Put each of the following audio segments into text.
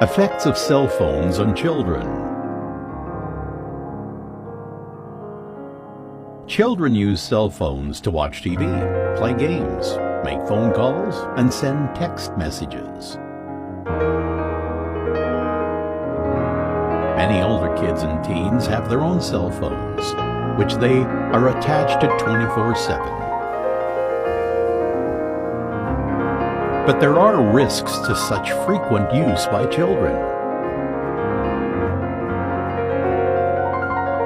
Effects of cell phones on children. Children use cell phones to watch TV, play games, make phone calls, and send text messages. Many older kids and teens have their own cell phones, which they are attached to 24/7. But there are risks to such frequent use by children.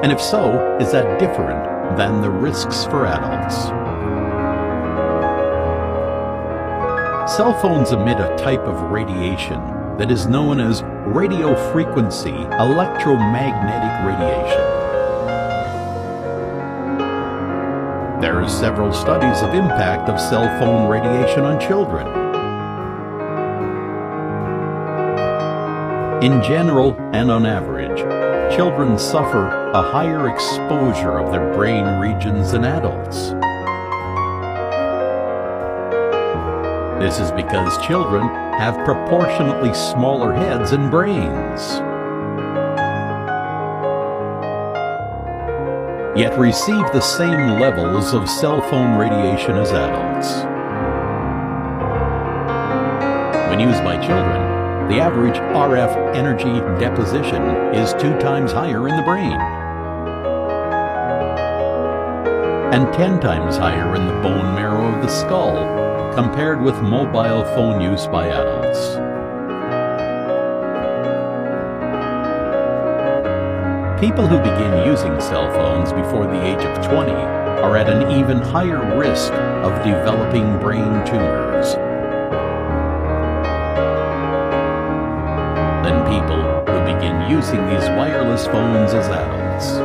And if so, is that different than the risks for adults? Cell phones emit a type of radiation that is known as radio frequency electromagnetic radiation. There are several studies of impact of cell phone radiation on children. In general and on average, children suffer a higher exposure of their brain regions than adults. This is because children have proportionately smaller heads and brains, yet receive the same levels of cell phone radiation as adults. When used by children, the average RF energy deposition is 2 times higher in the brain and 10 times higher in the bone marrow of the skull compared with mobile phone use by adults. People who begin using cell phones before the age of 20 are at an even higher risk of developing brain tumors than people who begin using these wireless phones as adults.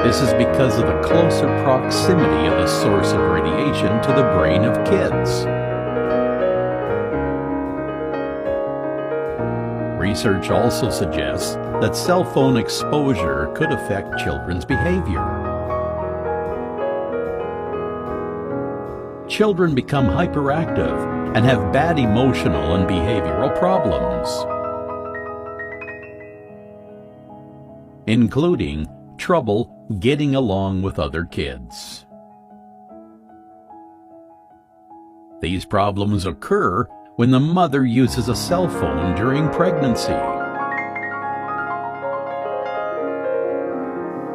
This is because of the closer proximity of the source of radiation to the brain of kids. Research also suggests that cell phone exposure could affect children's behavior. Children become hyperactive and have bad emotional and behavioral problems, including trouble getting along with other kids. These problems occur when the mother uses a cell phone during pregnancy.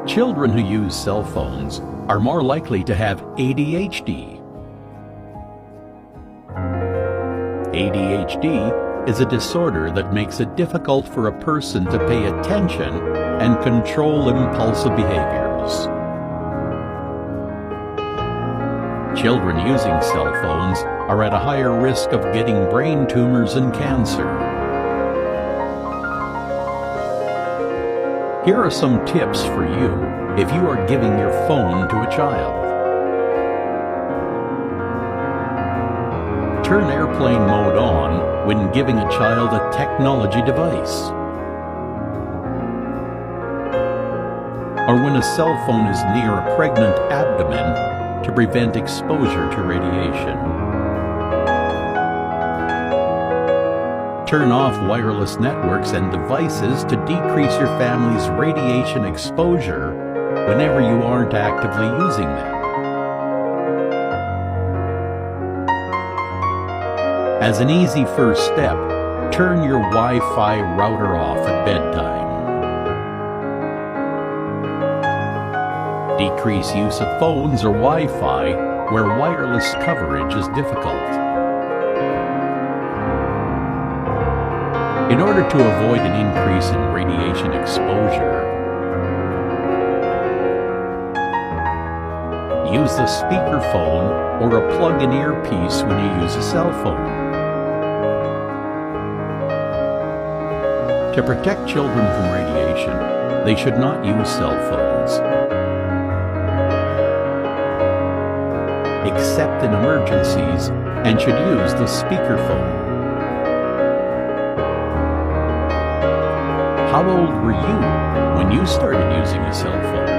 Children who use cell phones are more likely to have ADHD. ADHD is a disorder that makes it difficult for a person to pay attention and control impulsive behaviors. Children using cell phones are at a higher risk of getting brain tumors and cancer. Here are some tips for you if you are giving your phone to a child. Turn airplane mode on when giving a child a technology device, or when a cell phone is near a pregnant abdomen to prevent exposure to radiation. Turn off wireless networks and devices to decrease your family's radiation exposure whenever you aren't actively using them. As an easy first step, turn your Wi-Fi router off at bedtime. Decrease use of phones or Wi-Fi where wireless coverage is difficult. In order to avoid an increase in radiation exposure, use the speakerphone or a plug-in earpiece when you use a cell phone. To protect children from radiation, they should not use cell phones, except in emergencies, and should use the speakerphone. How old were you when you started using a cell phone?